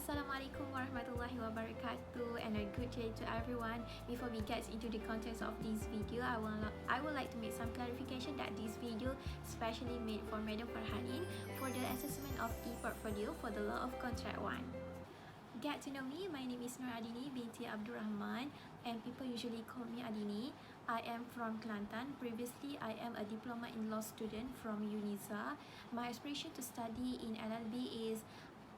Assalamualaikum warahmatullahi wabarakatuh, and a good day to everyone. Before we get into the contents of this video, I would like to make some clarification that this video specially made for Madam Farhanin for the assessment of e-portfolio for the Law of Contract 1. Get to know me. My name is Adini BINTI RAHMAN, and people usually call me Adini. I am from Kelantan. Previously, I am a diploma in law student from UNIZA. My aspiration to study in LLB is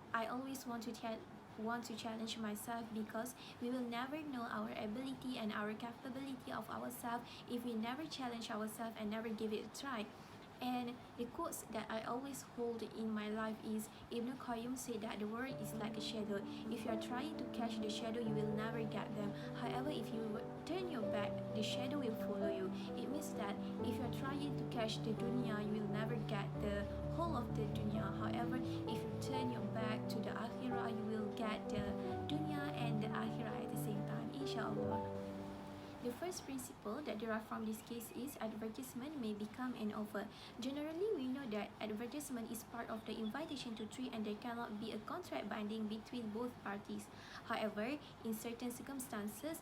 I always want to challenge myself, because we will never know our ability and our capability of ourselves if we never challenge ourselves and never give it a try. And the quotes that I always hold in my life is Ibn Qayyim said that the world is like a shadow. If you are trying to catch the shadow, you will never get them. However, if you turn your back, the shadow will follow you. It means that if you are trying to catch the dunya, you will never get the whole of the dunya. However, if you turn your back to the akhirah, you will get the dunya and the akhirah at the same time, inshallah. The first principle that derives from this case is advertisement may become an offer. Generally, we know that advertisement is part of the invitation to trade, and there cannot be a contract binding between both parties. However, in certain circumstances,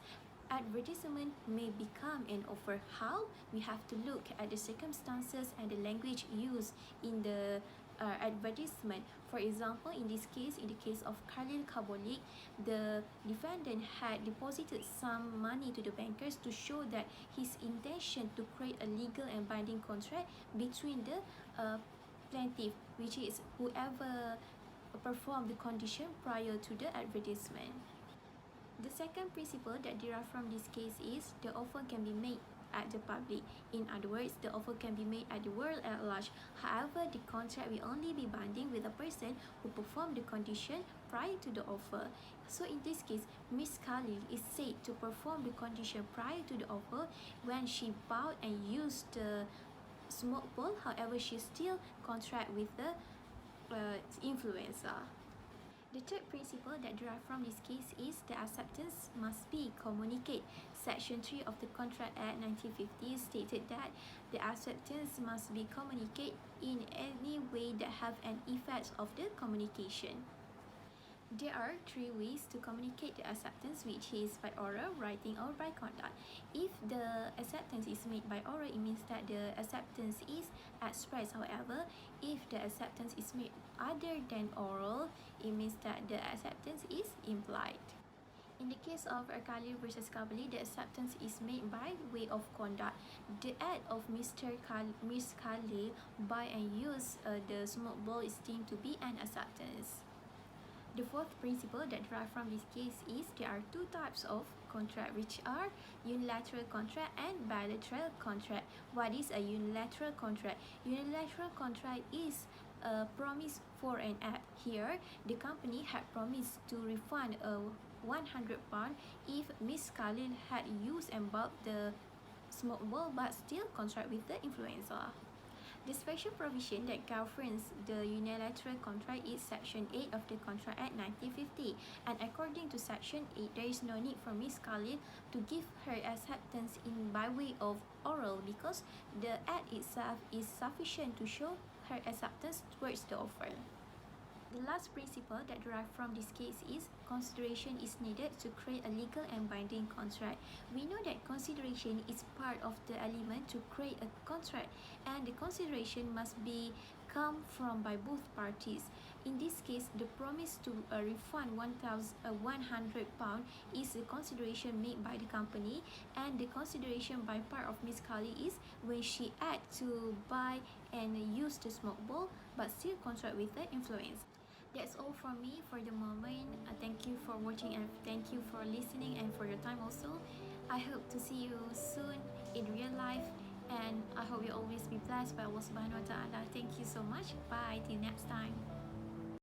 advertisement may become an offer. How? We have to look at the circumstances and the language used in the advertisement. For example, in this case, in the case of Khalil Kabolik, the defendant had deposited some money to the bankers to show that his intention to create a legal and binding contract between the plaintiff, which is whoever performed the condition prior to the advertisement. The second principle that derives from this case is the offer can be made at the public. In other words, the offer can be made at the world at large. However, the contract will only be binding with the person who performed the condition prior to the offer. So in this case, Miss Khalil is said to perform the condition prior to the offer when she bought and used the smoke ball. However, she still contract with the influencer. The third principle that derives from this case is the acceptance must be communicate. Section 3 of the Contract Act 1950 stated that the acceptance must be communicated in any way that have an effect of the communication. There are three ways to communicate the acceptance, which is by oral, writing, or by conduct. If the acceptance is made by oral, it means that the acceptance is expressed. However, if the acceptance is made other than oral, it means that the acceptance is implied. In the case of Khalil versus Kabali, the acceptance is made by way of conduct. The act of Miss Khalil buy and use the smoke ball is deemed to be an acceptance. The fourth principle that derives from this case is there are two types of contract, which are unilateral contract and bilateral contract. What is a unilateral contract? Unilateral contract is a promise for an act. Here, the company had promised to refund £100 if Miss Khalil had used and bought the smoke ball but still contract with the influencer. The special provision that governs the unilateral contract is Section 8 of the Contract Act 1950, and according to Section 8, there is no need for Miss Khalil to give her acceptance in by way of oral, because the act itself is sufficient to show her acceptance towards the offer. The last principle that derives from this case is consideration is needed to create a legal and binding contract. We know that consideration is part of the element to create a contract, and the consideration must be come from by both parties. In this case, the promise to refund £100 is the consideration made by the company, and the consideration by part of Miss Khalil is when she had to buy and use the smoke ball but still contract with the influence. That's all from me for the moment. Thank you for watching, and thank you for listening and for your time also. I hope to see you soon in real life, and I hope you always be blessed by Allah Subhanahu wa Ta'ala. Thank you so much. Bye till next time.